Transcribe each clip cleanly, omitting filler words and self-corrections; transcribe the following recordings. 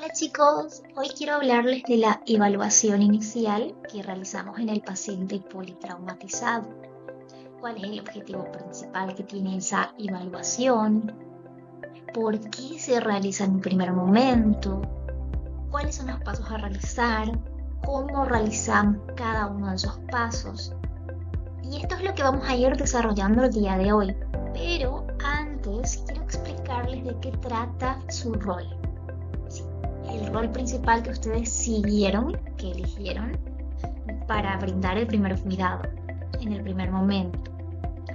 Hola chicos, hoy quiero hablarles de la evaluación inicial que realizamos en el paciente politraumatizado. ¿Cuál es el objetivo principal que tiene esa evaluación? ¿Por qué se realiza en un primer momento? ¿Cuáles son los pasos a realizar? ¿Cómo realizamos cada uno de esos pasos? Y esto es lo que vamos a ir desarrollando el día de hoy. Pero antes quiero explicarles de qué trata su rol. El rol principal que ustedes siguieron, que eligieron, para brindar el primer cuidado en el primer momento.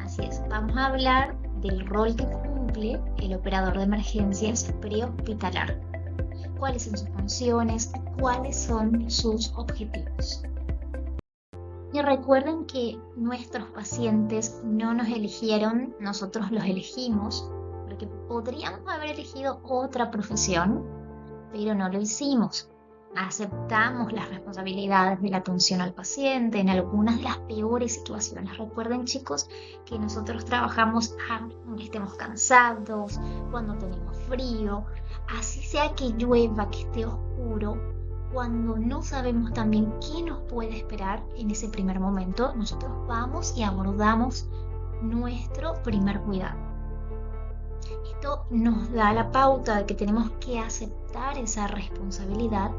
Así es, vamos a hablar del rol que cumple el operador de emergencias prehospitalar. ¿Cuáles son sus funciones? ¿Cuáles son sus objetivos? Y recuerden que nuestros pacientes no nos eligieron, nosotros los elegimos, porque podríamos haber elegido otra profesión, pero no lo hicimos. Aceptamos las responsabilidades de la atención al paciente en algunas de las peores situaciones. Recuerden, chicos, que nosotros trabajamos aunque estemos cansados, cuando tenemos frío, así sea que llueva, que esté oscuro, cuando no sabemos también qué nos puede esperar en ese primer momento, nosotros vamos y abordamos nuestro primer cuidado. Esto nos da la pauta de que tenemos que aceptar esa responsabilidad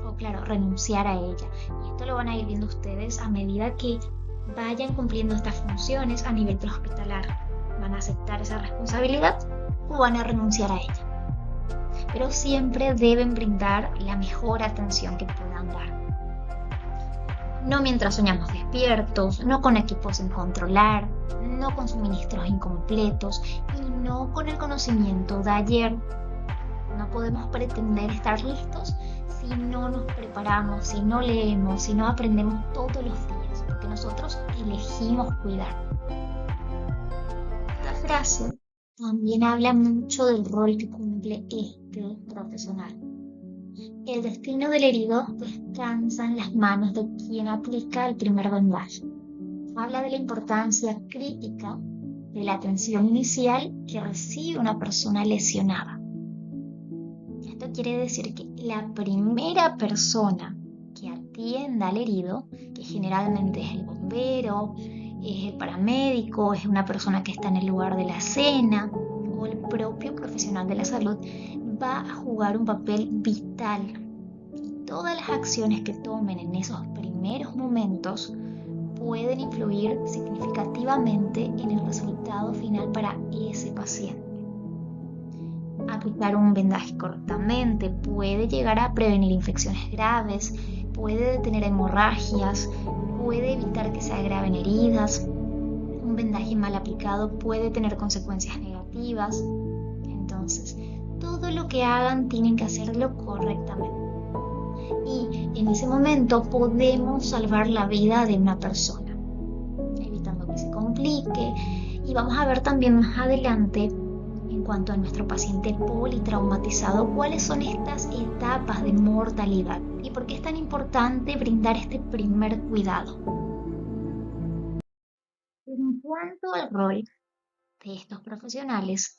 o, claro, renunciar a ella. Y esto lo van a ir viendo ustedes a medida que vayan cumpliendo estas funciones a nivel prehospitalar. ¿Van a aceptar esa responsabilidad o van a renunciar a ella? Pero siempre deben brindar la mejor atención que puedan dar. No mientras soñamos despiertos, no con equipos sin controlar, no con suministros incompletos y no con el conocimiento de ayer. No podemos pretender estar listos si no nos preparamos, si no leemos, si no aprendemos todos los días, porque nosotros elegimos cuidar. Esta frase también habla mucho del rol que cumple este profesional. El destino del herido descansa en las manos de quien aplica el primer vendaje. Habla de la importancia crítica de la atención inicial que recibe una persona lesionada. Esto quiere decir que la primera persona que atienda al herido, que generalmente es el bombero, es el paramédico, es una persona que está en el lugar de la escena o el propio profesional de la salud, va a jugar un papel vital. Todas las acciones que tomen en esos primeros momentos pueden influir significativamente en el resultado final para ese paciente. Aplicar un vendaje correctamente puede llegar a prevenir infecciones graves, puede detener hemorragias, puede evitar que se agraven heridas. Un vendaje mal aplicado puede tener consecuencias negativas. Entonces, todo lo que hagan tienen que hacerlo correctamente. Y en ese momento podemos salvar la vida de una persona, evitando que se complique. Y vamos a ver también más adelante, en cuanto a nuestro paciente politraumatizado, cuáles son estas etapas de mortalidad y por qué es tan importante brindar este primer cuidado. En cuanto al rol de estos profesionales,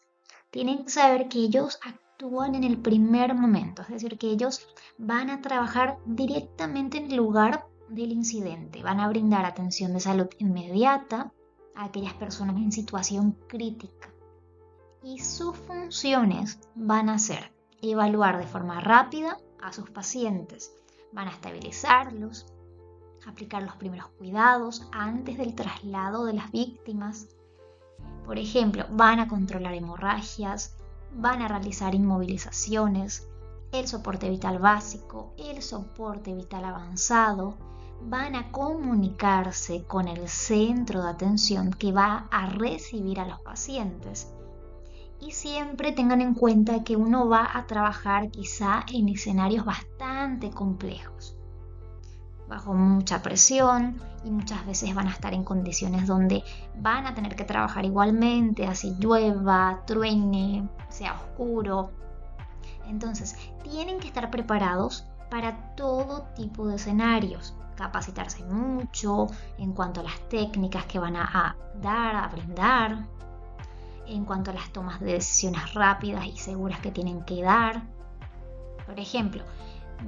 tienen que saber que ellos actúan en el primer momento, es decir, que ellos van a trabajar directamente en el lugar del incidente, van a brindar atención de salud inmediata a aquellas personas en situación crítica. Y sus funciones van a ser evaluar de forma rápida a sus pacientes, van a estabilizarlos, aplicar los primeros cuidados antes del traslado de las víctimas. Por ejemplo, van a controlar hemorragias, van a realizar inmovilizaciones, el soporte vital básico, el soporte vital avanzado, van a comunicarse con el centro de atención que va a recibir a los pacientes. Y siempre tengan en cuenta que uno va a trabajar quizá en escenarios bastante complejos, bajo mucha presión, y muchas veces van a estar en condiciones donde van a tener que trabajar igualmente, así llueva, truene, sea oscuro. Entonces, tienen que estar preparados para todo tipo de escenarios, capacitarse mucho en cuanto a las técnicas que van a brindar, en cuanto a las tomas de decisiones rápidas y seguras que tienen que dar. Por ejemplo,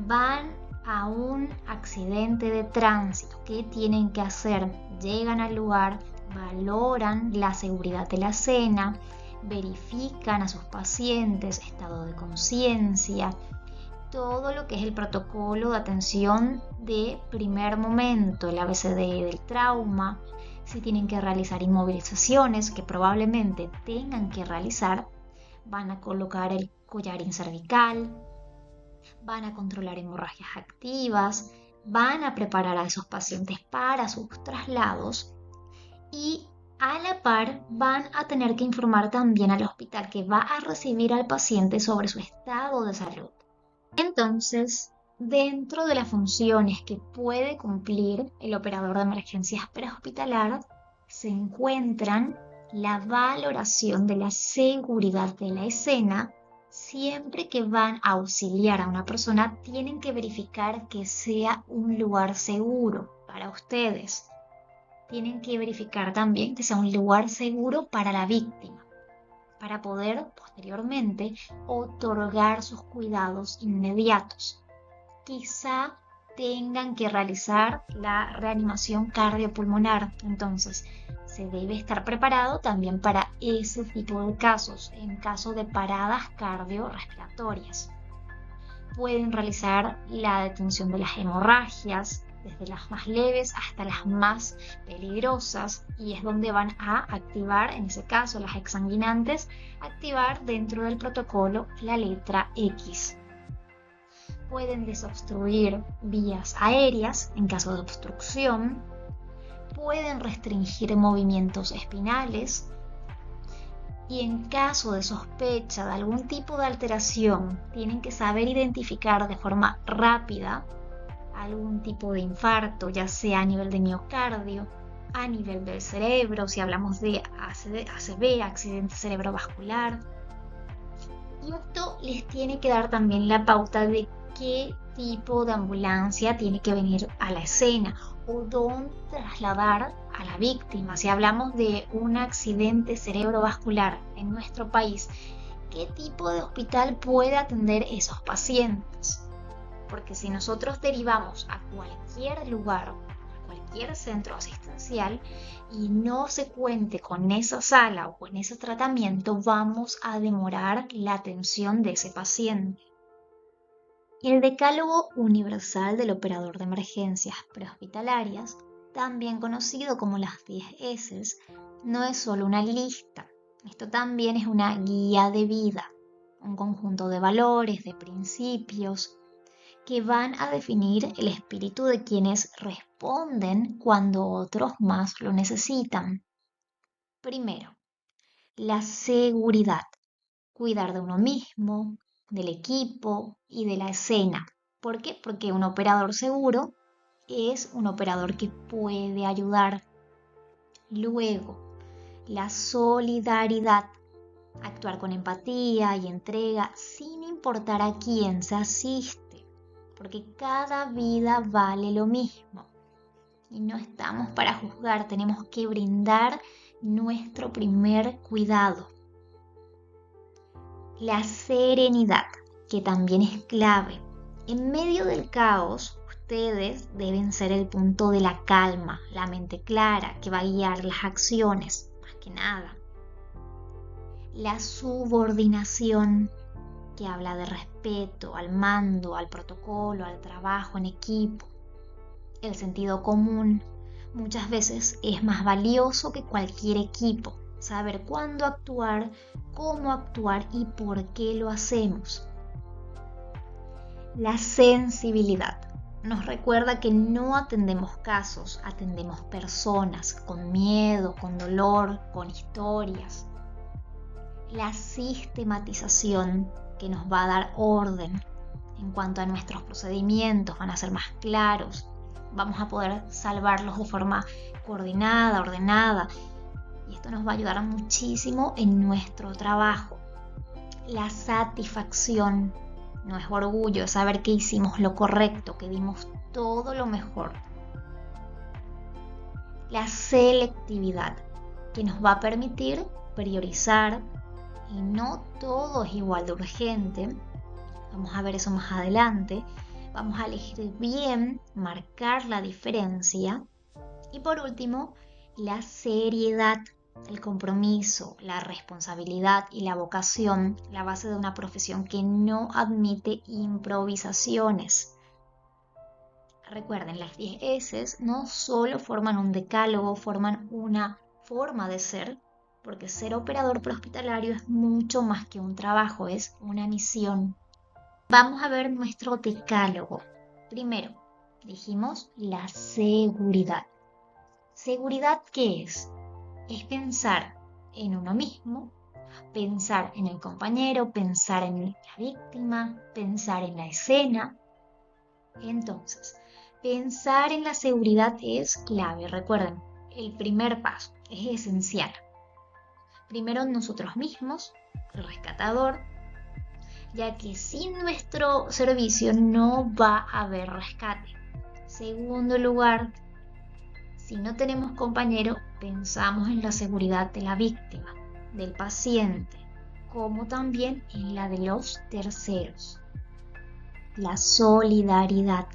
van a un accidente de tránsito. ¿Qué tienen que hacer? Llegan al lugar, valoran la seguridad de la escena, verifican a sus pacientes, estado de conciencia, todo lo que es el protocolo de atención de primer momento, el ABCD del trauma, si tienen que realizar inmovilizaciones que probablemente tengan que realizar, van a colocar el collarín cervical, van a controlar hemorragias activas, van a preparar a esos pacientes para sus traslados y a la par van a tener que informar también al hospital que va a recibir al paciente sobre su estado de salud. Entonces, dentro de las funciones que puede cumplir el operador de emergencias prehospitalares se encuentran la valoración de la seguridad de la escena. Siempre que van a auxiliar a una persona, tienen que verificar que sea un lugar seguro para ustedes. Tienen que verificar también que sea un lugar seguro para la víctima, para poder posteriormente otorgar sus cuidados inmediatos. Quizá tengan que realizar la reanimación cardiopulmonar, entonces se debe estar preparado también para ese tipo de casos, en caso de paradas cardiorrespiratorias. Pueden realizar la detención de las hemorragias, desde las más leves hasta las más peligrosas, y es donde van a activar, en ese caso las exsanguinantes, activar dentro del protocolo la letra X. Pueden desobstruir vías aéreas en caso de obstrucción, pueden restringir movimientos espinales y en caso de sospecha de algún tipo de alteración tienen que saber identificar de forma rápida algún tipo de infarto, ya sea a nivel de miocardio, a nivel del cerebro, si hablamos de ACV, accidente cerebrovascular. Y esto les tiene que dar también la pauta de qué tipo de ambulancia tiene que venir a la escena o dónde trasladar a la víctima. Si hablamos de un accidente cerebrovascular en nuestro país, ¿qué tipo de hospital puede atender esos pacientes? Porque si nosotros derivamos a cualquier lugar, a cualquier centro asistencial y no se cuente con esa sala o con ese tratamiento, vamos a demorar la atención de ese paciente. El Decálogo Universal del Operador de Emergencias Prehospitalarias, también conocido como las 10 S, no es solo una lista, esto también es una guía de vida, un conjunto de valores, de principios, que van a definir el espíritu de quienes responden cuando otros más lo necesitan. Primero, la seguridad. Cuidar de uno mismo, del equipo y de la escena. ¿Por qué? Porque un operador seguro es un operador que puede ayudar. Luego, la solidaridad. Actuar con empatía y entrega sin importar a quién se asiste, porque cada vida vale lo mismo. Y no estamos para juzgar, tenemos que brindar nuestro primer cuidado. La serenidad, que también es clave. En medio del caos, ustedes deben ser el punto de la calma, la mente clara, que va a guiar las acciones, más que nada. La subordinación, que habla de respeto al mando, al protocolo, al trabajo en equipo. El sentido común muchas veces es más valioso que cualquier equipo. Saber cuándo actuar, cómo actuar y por qué lo hacemos. La sensibilidad nos recuerda que no atendemos casos, atendemos personas con miedo, con dolor, con historias. La sistematización, que nos va a dar orden en cuanto a nuestros procedimientos, van a ser más claros, vamos a poder salvarlos de forma coordinada, ordenada, y esto nos va a ayudar muchísimo en nuestro trabajo. La satisfacción no es orgullo, es saber que hicimos lo correcto, que dimos todo lo mejor. La selectividad, que nos va a permitir priorizar, y no todo es igual de urgente, Vamos a ver eso más adelante. Vamos a elegir bien, marcar la diferencia. Y por último, la seriedad, el compromiso, la responsabilidad y la vocación, la base de una profesión que no admite improvisaciones. Recuerden, las 10 S no solo forman un decálogo, forman una forma de ser, porque ser operador prehospitalario es mucho más que un trabajo, es una misión. Vamos a ver nuestro decálogo. Primero, dijimos la seguridad. ¿Seguridad qué es? Es pensar en uno mismo, pensar en el compañero, pensar en la víctima, pensar en la escena. Entonces, pensar en la seguridad es clave. Recuerden, el primer paso es esencial. Primero nosotros mismos, el rescatador, ya que sin nuestro servicio no va a haber rescate. Segundo lugar, si no tenemos compañero, pensamos en la seguridad de la víctima, del paciente, como también en la de los terceros. La solidaridad.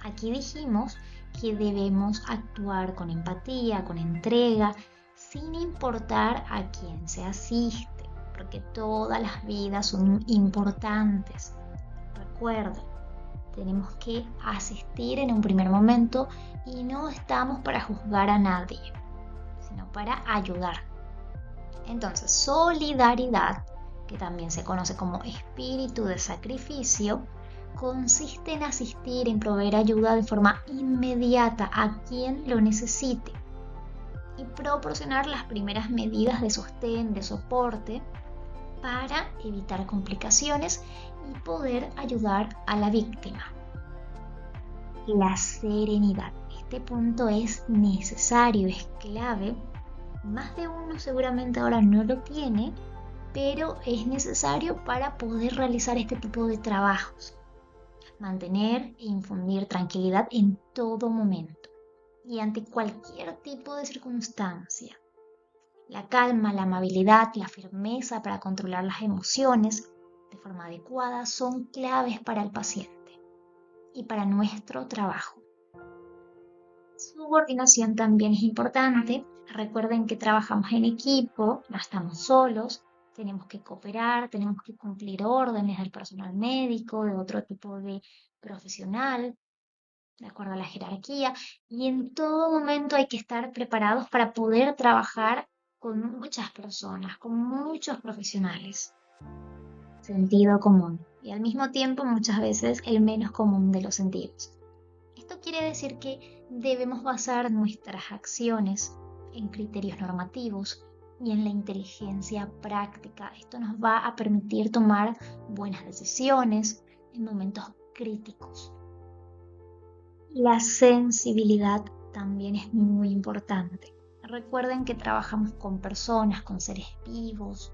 Aquí dijimos que debemos actuar con empatía, con entrega, sin importar a quién se asiste, porque todas las vidas son importantes. Recuerden, tenemos que asistir en un primer momento y no estamos para juzgar a nadie, sino para ayudar. Entonces, solidaridad, que también se conoce como espíritu de sacrificio, consiste en asistir, en proveer ayuda de forma inmediata a quien lo necesite y proporcionar las primeras medidas de sostén, de soporte, para evitar complicaciones y poder ayudar a la víctima. La serenidad. Este punto es necesario, es clave. Más de uno seguramente ahora no lo tiene, pero es necesario para poder realizar este tipo de trabajos. Mantener e infundir tranquilidad en todo momento y ante cualquier tipo de circunstancia. La calma, la amabilidad, la firmeza para controlar las emociones de forma adecuada son claves para el paciente y para nuestro trabajo. Subordinación también es importante. Recuerden que trabajamos en equipo, no estamos solos, tenemos que cooperar, tenemos que cumplir órdenes del personal médico, de otro tipo de profesional, de acuerdo a la jerarquía, y en todo momento hay que estar preparados para poder trabajar con muchas personas, con muchos profesionales. Sentido común, y al mismo tiempo muchas veces el menos común de los sentidos. Esto quiere decir que debemos basar nuestras acciones en criterios normativos y en la inteligencia práctica. Esto nos va a permitir tomar buenas decisiones en momentos críticos. La sensibilidad también es muy importante. Recuerden que trabajamos con personas, con seres vivos,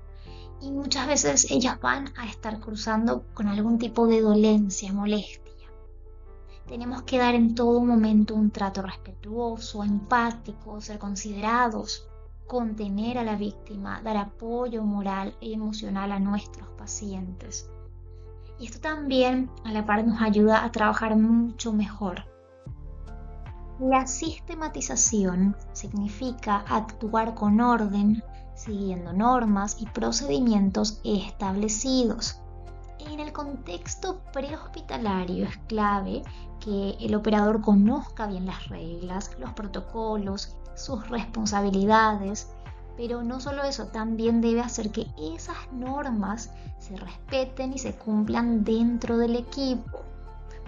y muchas veces ellas van a estar cruzando con algún tipo de dolencia, molestia. Tenemos que dar en todo momento un trato respetuoso, empático, ser considerados, contener a la víctima, dar apoyo moral e emocional a nuestros pacientes. Y esto también a la par nos ayuda a trabajar mucho mejor. La sistematización significa actuar con orden, siguiendo normas y procedimientos establecidos. En el contexto prehospitalario es clave que el operador conozca bien las reglas, los protocolos, sus responsabilidades, pero no solo eso, también debe hacer que esas normas se respeten y se cumplan dentro del equipo.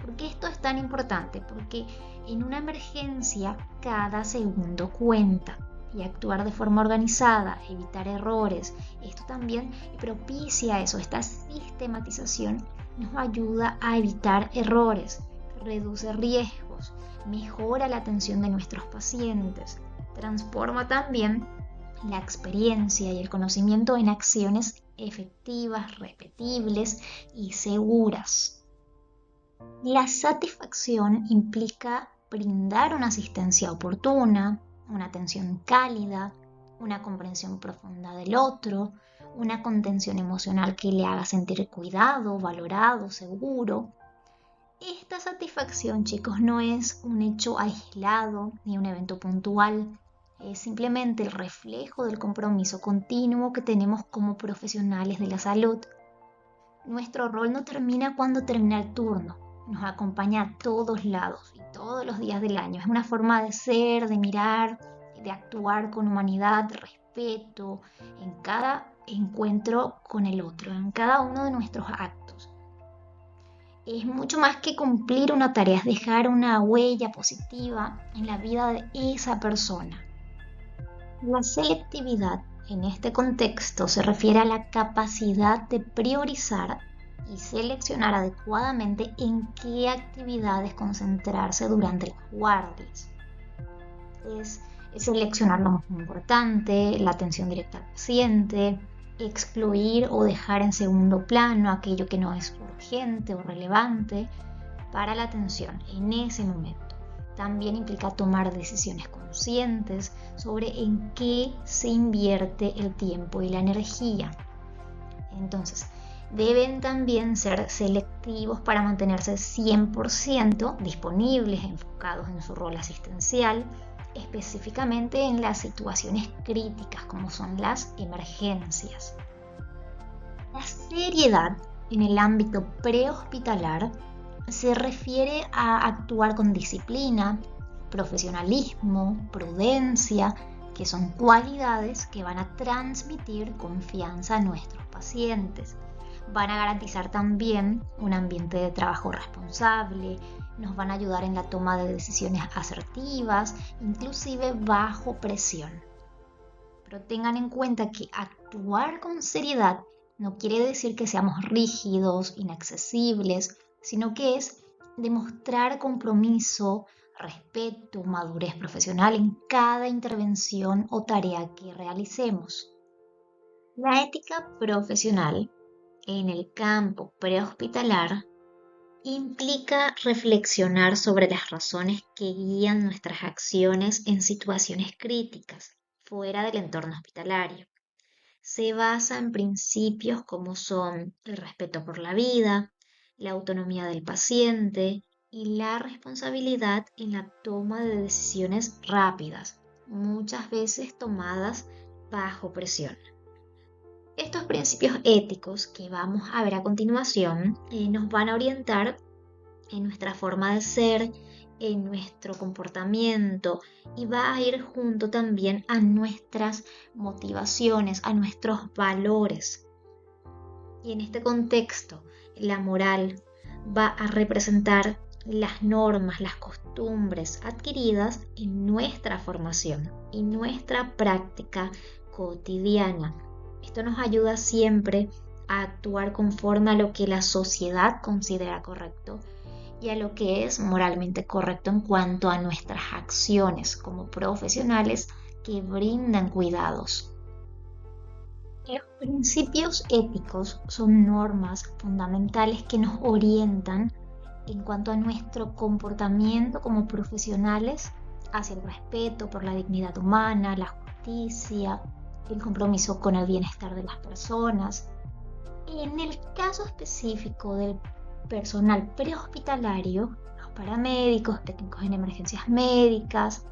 ¿Por qué esto es tan importante? Porque en una emergencia cada segundo cuenta. Y actuar de forma organizada, evitar errores, esto también propicia eso, esta sistematización nos ayuda a evitar errores, reduce riesgos, mejora la atención de nuestros pacientes, transforma también la experiencia y el conocimiento en acciones efectivas, repetibles y seguras. La satisfacción implica brindar una asistencia oportuna, una atención cálida, una comprensión profunda del otro, una contención emocional que le haga sentir cuidado, valorado, seguro. Esta satisfacción, chicos, no es un hecho aislado ni un evento puntual, es simplemente el reflejo del compromiso continuo que tenemos como profesionales de la salud. Nuestro rol no termina cuando termina el turno, nos acompaña a todos lados y todos los días del año. Es una forma de ser, de mirar, de actuar con humanidad, respeto, en cada encuentro con el otro, en cada uno de nuestros actos. Es mucho más que cumplir una tarea, es dejar una huella positiva en la vida de esa persona. La selectividad en este contexto se refiere a la capacidad de priorizar y seleccionar adecuadamente en qué actividades concentrarse durante las guardias. Es seleccionar lo más importante, la atención directa al paciente, excluir o dejar en segundo plano aquello que no es urgente o relevante para la atención en ese momento. También implica tomar decisiones conscientes sobre en qué se invierte el tiempo y la energía. Entonces, deben también ser selectivos para mantenerse 100% disponibles, enfocados en su rol asistencial, específicamente en las situaciones críticas como son las emergencias. La seriedad en el ámbito prehospitalar se refiere a actuar con disciplina, profesionalismo, prudencia, que son cualidades que van a transmitir confianza a nuestros pacientes. Van a garantizar también un ambiente de trabajo responsable, nos van a ayudar en la toma de decisiones asertivas, inclusive bajo presión. Pero tengan en cuenta que actuar con seriedad no quiere decir que seamos rígidos, inaccesibles, sino que es demostrar compromiso, respeto, madurez profesional en cada intervención o tarea que realicemos. La ética profesional en el campo prehospitalar implica reflexionar sobre las razones que guían nuestras acciones en situaciones críticas, fuera del entorno hospitalario. Se basa en principios como son el respeto por la vida, la autonomía del paciente y la responsabilidad en la toma de decisiones rápidas, muchas veces tomadas bajo presión. Estos principios éticos que vamos a ver a continuación nos van a orientar en nuestra forma de ser, en nuestro comportamiento y va a ir junto también a nuestras motivaciones, a nuestros valores. Y en este contexto, la moral va a representar las normas, las costumbres adquiridas en nuestra formación y nuestra práctica cotidiana. Esto nos ayuda siempre a actuar conforme a lo que la sociedad considera correcto y a lo que es moralmente correcto en cuanto a nuestras acciones como profesionales que brindan cuidados. Los principios éticos son normas fundamentales que nos orientan en cuanto a nuestro comportamiento como profesionales hacia el respeto por la dignidad humana, la justicia, el compromiso con el bienestar de las personas. En el caso específico del personal prehospitalario, los paramédicos, técnicos en emergencias médicas,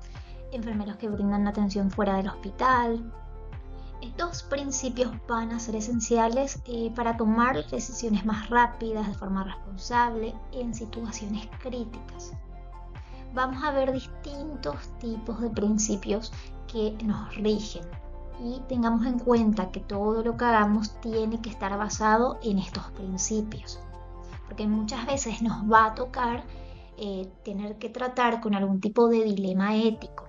enfermeros que brindan atención fuera del hospital, estos principios van a ser esenciales para tomar decisiones más rápidas, de forma responsable, en situaciones críticas. Vamos a ver distintos tipos de principios que nos rigen y tengamos en cuenta que todo lo que hagamos tiene que estar basado en estos principios, porque muchas veces nos va a tocar tener que tratar con algún tipo de dilema ético.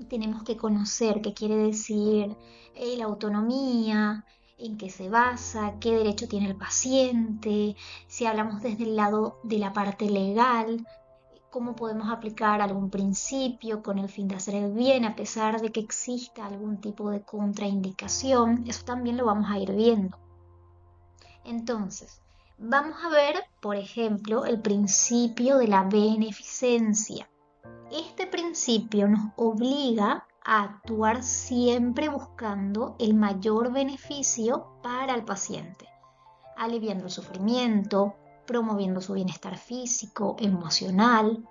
Tenemos que conocer qué quiere decir la autonomía, en qué se basa, qué derecho tiene el paciente, si hablamos desde el lado de la parte legal, cómo podemos aplicar algún principio con el fin de hacer el bien a pesar de que exista algún tipo de contraindicación. Eso también lo vamos a ir viendo. Entonces, vamos a ver, por ejemplo, el principio de la beneficencia. Este principio nos obliga a actuar siempre buscando el mayor beneficio para el paciente, aliviando el sufrimiento, promoviendo su bienestar físico, emocional.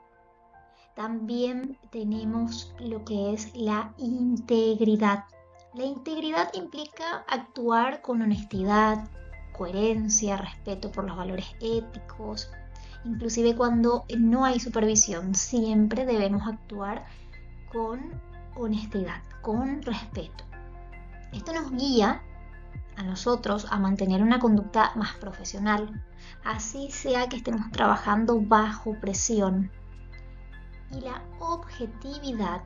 También tenemos lo que es la integridad. La integridad implica actuar con honestidad, coherencia, respeto por los valores éticos. Inclusive cuando no hay supervisión, siempre debemos actuar con honestidad, con respeto. Esto nos guía a nosotros a mantener una conducta más profesional, así sea que estemos trabajando bajo presión. Y la objetividad,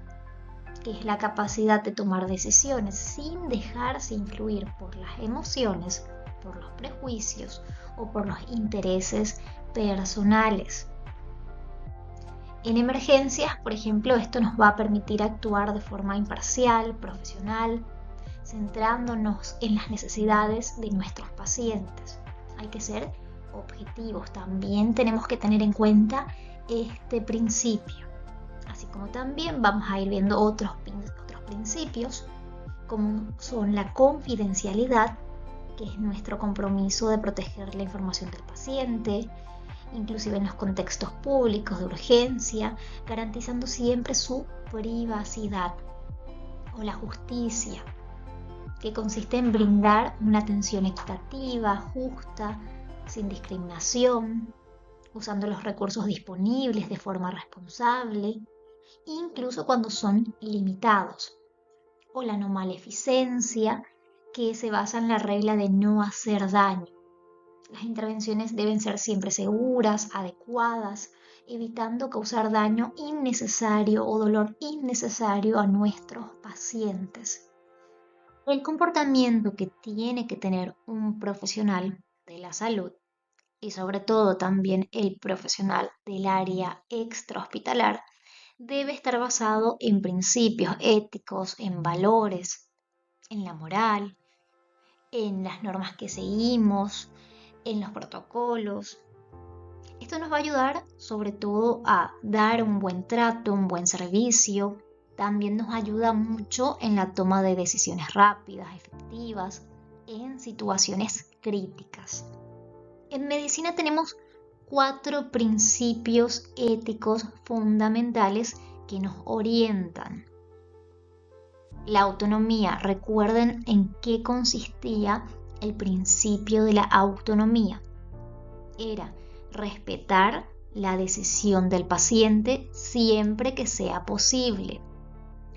que es la capacidad de tomar decisiones sin dejarse influir por las emociones, por los prejuicios o por los intereses personales. En emergencias, por ejemplo, esto nos va a permitir actuar de forma imparcial, profesional, centrándonos en las necesidades de nuestros pacientes. Hay que ser objetivos. También tenemos que tener en cuenta este principio. Así como también vamos a ir viendo otros principios, como son la confidencialidad, que es nuestro compromiso de proteger la información del paciente, inclusive en los contextos públicos de urgencia, garantizando siempre su privacidad. O la justicia, que consiste en brindar una atención equitativa, justa, sin discriminación, usando los recursos disponibles de forma responsable, incluso cuando son limitados. O la no maleficencia, que se basa en la regla de no hacer daño. Las intervenciones deben ser siempre seguras, adecuadas, evitando causar daño innecesario o dolor innecesario a nuestros pacientes. El comportamiento que tiene que tener un profesional de la salud y sobre todo también el profesional del área extrahospitalar debe estar basado en principios éticos, en valores, en la moral, en las normas que seguimos, en los protocolos. Esto nos va a ayudar sobre todo a dar un buen trato, un buen servicio. También nos ayuda mucho en la toma de decisiones rápidas, efectivas, en situaciones críticas. En medicina tenemos 4 principios éticos fundamentales que nos orientan. La autonomía, recuerden en qué consistía el principio de la autonomía. Era respetar la decisión del paciente siempre que sea posible,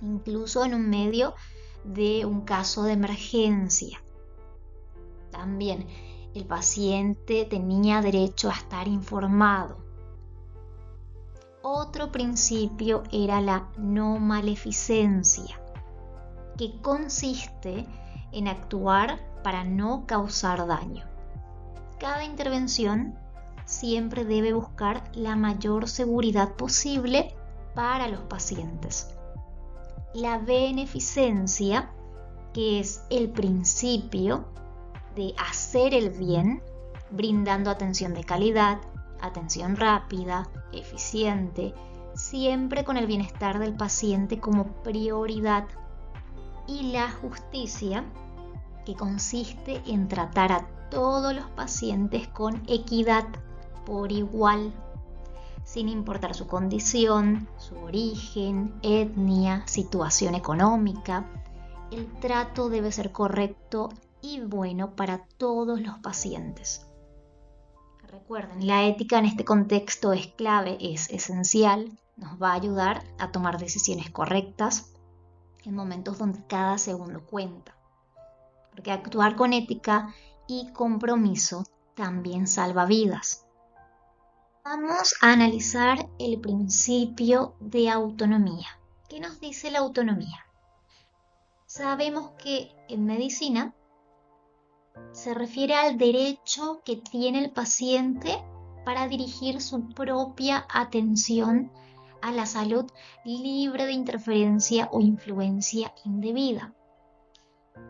incluso en un medio de un caso de emergencia. También el paciente tenía derecho a estar informado. Otro principio era la no maleficencia, que consiste en actuar para no causar daño. Cada intervención siempre debe buscar la mayor seguridad posible para los pacientes. La beneficencia, que es el principio de hacer el bien, brindando atención de calidad, atención rápida, eficiente, siempre con el bienestar del paciente como prioridad. Y la justicia, que consiste en tratar a todos los pacientes con equidad, por igual, sin importar su condición, su origen, etnia, situación económica. El trato debe ser correcto y bueno para todos los pacientes. Recuerden, la ética en este contexto es clave, es esencial, nos va a ayudar a tomar decisiones correctas en momentos donde cada segundo cuenta. Porque actuar con ética y compromiso también salva vidas. Vamos a analizar el principio de autonomía. ¿Qué nos dice la autonomía? Sabemos que en medicina se refiere al derecho que tiene el paciente para dirigir su propia atención a la salud libre de interferencia o influencia indebida.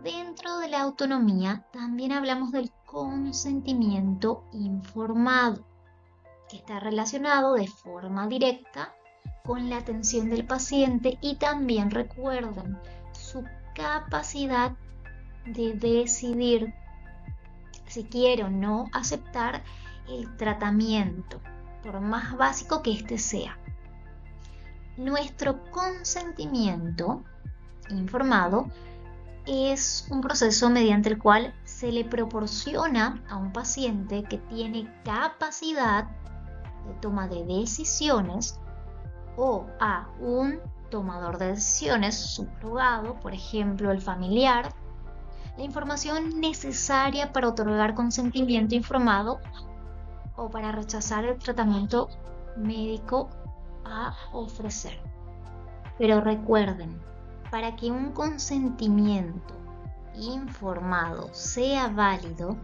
Dentro de la autonomía también hablamos del consentimiento informado, que está relacionado de forma directa con la atención del paciente y también recuerden su capacidad de decidir si quiere o no aceptar el tratamiento, por más básico que éste sea. Nuestro consentimiento informado es un proceso mediante el cual se le proporciona a un paciente que tiene capacidad de toma de decisiones o a un tomador de decisiones subrogado, por ejemplo el familiar, la información necesaria para otorgar consentimiento informado o para rechazar el tratamiento médico a ofrecer. Pero recuerden, para que un consentimiento informado sea válido,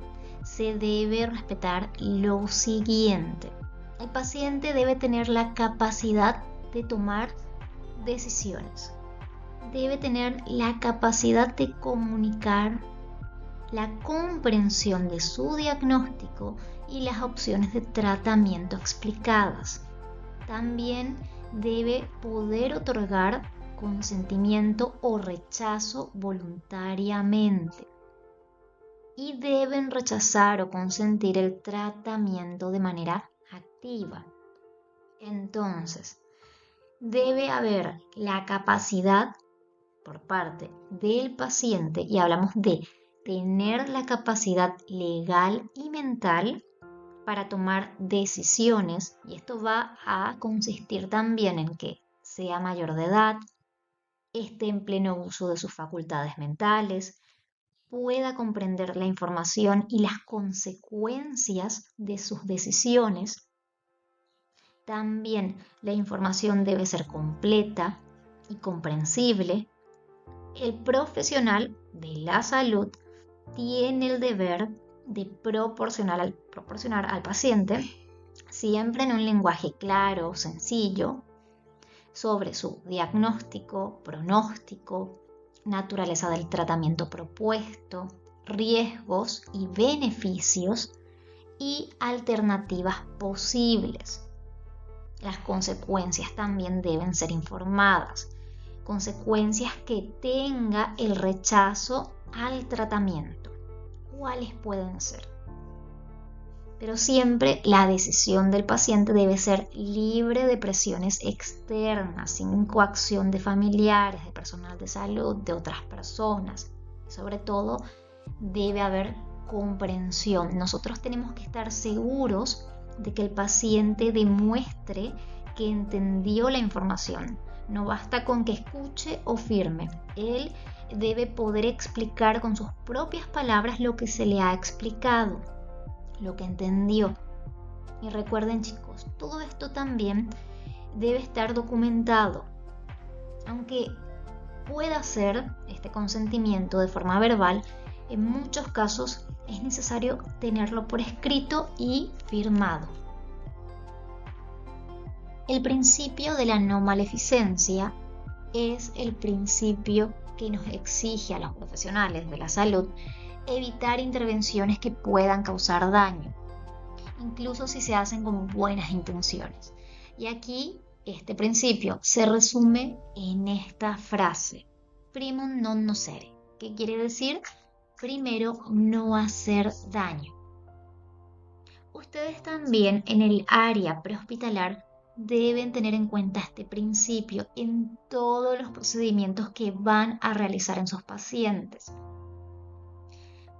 se debe respetar lo siguiente. El paciente debe tener la capacidad de tomar decisiones. Debe tener la capacidad de comunicar la comprensión de su diagnóstico y las opciones de tratamiento explicadas. También debe poder otorgar consentimiento o rechazo voluntariamente. Y deben rechazar o consentir el tratamiento de manera activa. Entonces, debe haber la capacidad por parte del paciente, y hablamos de tener la capacidad legal y mental para tomar decisiones, y esto va a consistir también en que sea mayor de edad, esté en pleno uso de sus facultades mentales, pueda comprender la información y las consecuencias de sus decisiones. También la información debe ser completa y comprensible. El profesional de la salud tiene el deber de proporcionar al paciente, siempre en un lenguaje claro, sencillo, sobre su diagnóstico, pronóstico, naturaleza del tratamiento propuesto, riesgos y beneficios y alternativas posibles. Las consecuencias también deben ser informadas, consecuencias que tenga el rechazo al tratamiento. ¿Cuáles pueden ser? Pero siempre la decisión del paciente debe ser libre de presiones externas, sin coacción de familiares, de personal de salud, de otras personas. Y sobre todo, debe haber comprensión. Nosotros tenemos que estar seguros de que el paciente demuestre que entendió la información. No basta con que escuche o firme. Él debe poder explicar con sus propias palabras lo que se le ha explicado, lo que entendió. Y recuerden, chicos, todo esto también debe estar documentado. Aunque pueda ser este consentimiento de forma verbal, en muchos casos es necesario tenerlo por escrito y firmado. El principio de la no maleficencia es el principio que nos exige a los profesionales de la salud evitar intervenciones que puedan causar daño, incluso si se hacen con buenas intenciones. Y aquí este principio se resume en esta frase: primum non nocere, que quiere decir primero no hacer daño. Ustedes también en el área prehospitalar deben tener en cuenta este principio en todos los procedimientos que van a realizar en sus pacientes.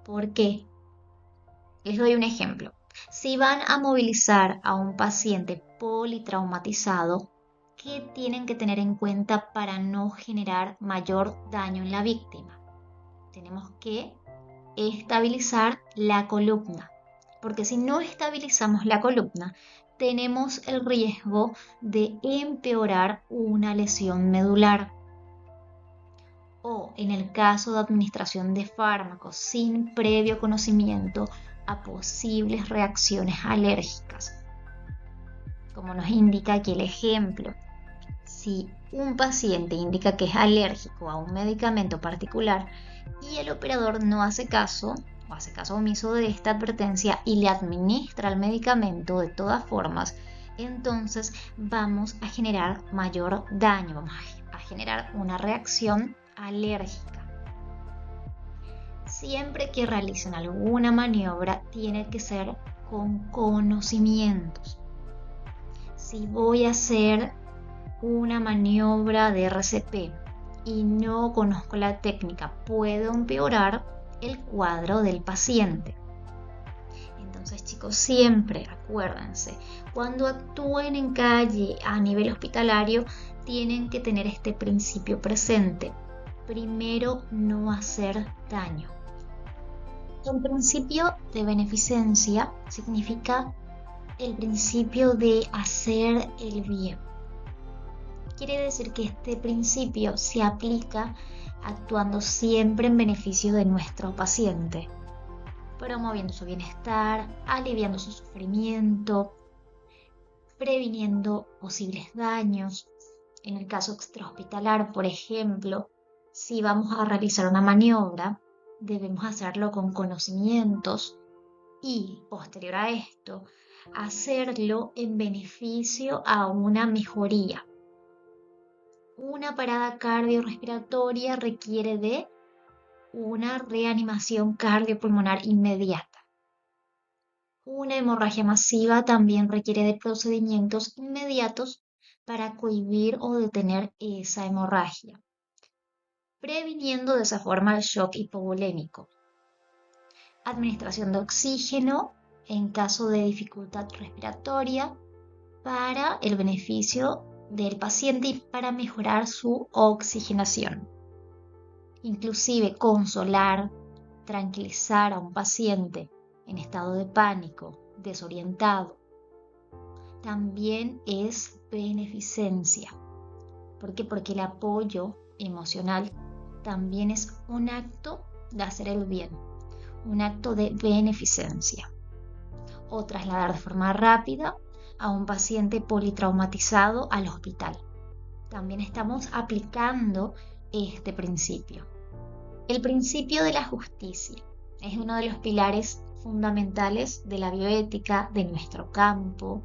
¿Por qué? Les doy un ejemplo. Si van a movilizar a un paciente politraumatizado, ¿qué tienen que tener en cuenta para no generar mayor daño en la víctima? Tenemos que estabilizar la columna, porque si no estabilizamos la columna, tenemos el riesgo de empeorar una lesión medular. O en el caso de administración de fármacos sin previo conocimiento a posibles reacciones alérgicas. Como nos indica aquí el ejemplo, si un paciente indica que es alérgico a un medicamento particular y el operador no hace caso o hace caso omiso de esta advertencia y le administra el medicamento de todas formas, entonces vamos a generar mayor daño, vamos a generar una reacción alérgica. Siempre que realicen alguna maniobra tiene que ser con conocimientos. Si voy a hacer una maniobra de RCP y no conozco la técnica, puedo empeorar el cuadro del paciente. Entonces, chicos, siempre acuérdense, cuando actúen en calle a nivel hospitalario, tienen que tener este principio presente. Primero, no hacer daño. El principio de beneficencia significa el principio de hacer el bien. Quiere decir que este principio se aplica actuando siempre en beneficio de nuestro paciente, promoviendo su bienestar, aliviando su sufrimiento, previniendo posibles daños. En el caso extrahospitalar, por ejemplo, si vamos a realizar una maniobra, debemos hacerlo con conocimientos y, posterior a esto, hacerlo en beneficio a una mejoría. Una parada cardiorrespiratoria requiere de una reanimación cardiopulmonar inmediata. Una hemorragia masiva también requiere de procedimientos inmediatos para cohibir o detener esa hemorragia, previniendo de esa forma el shock hipovolémico. Administración de oxígeno en caso de dificultad respiratoria para el beneficio del paciente y para mejorar su oxigenación. Inclusive consolar, tranquilizar a un paciente en estado de pánico, desorientado, también es beneficencia. ¿Por qué? Porque el apoyo emocional también es un acto de hacer el bien, un acto de beneficencia. O trasladar de forma rápida a un paciente politraumatizado al hospital. También estamos aplicando este principio. El principio de la justicia es uno de los pilares fundamentales de la bioética de nuestro campo.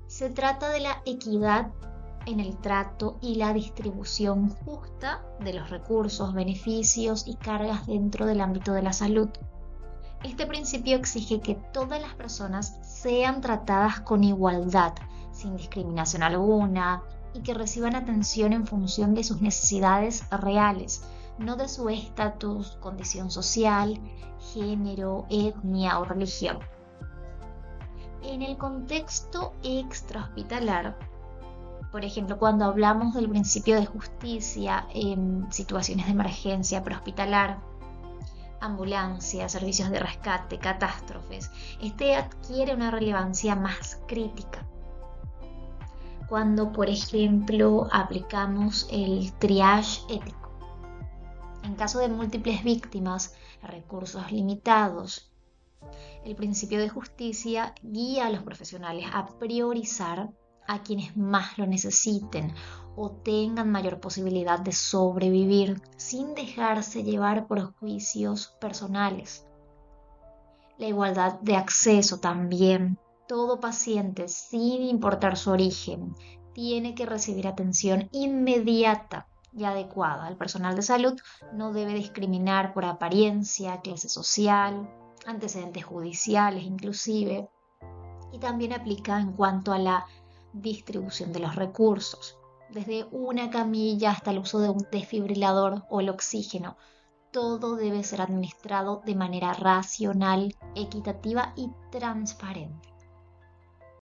Se trata de la equidad en el trato y la distribución justa de los recursos, beneficios y cargas dentro del ámbito de la salud. Este principio exige que todas las personas sean tratadas con igualdad, sin discriminación alguna, y que reciban atención en función de sus necesidades reales, no de su estatus, condición social, género, etnia o religión. En el contexto extrahospitalar, por ejemplo, cuando hablamos del principio de justicia en situaciones de emergencia prehospitalar, ambulancia, servicios de rescate, catástrofes, este adquiere una relevancia más crítica. Cuando, por ejemplo, aplicamos el triage ético. En caso de múltiples víctimas, recursos limitados, el principio de justicia guía a los profesionales a priorizar a quienes más lo necesiten o tengan mayor posibilidad de sobrevivir sin dejarse llevar por juicios personales. La igualdad de acceso también. Todo paciente, sin importar su origen, tiene que recibir atención inmediata y adecuada. El personal de salud no debe discriminar por apariencia, clase social, antecedentes judiciales inclusive. Y también aplica en cuanto a la distribución de los recursos, desde una camilla hasta el uso de un desfibrilador o el oxígeno. Todo debe ser administrado de manera racional, equitativa y transparente.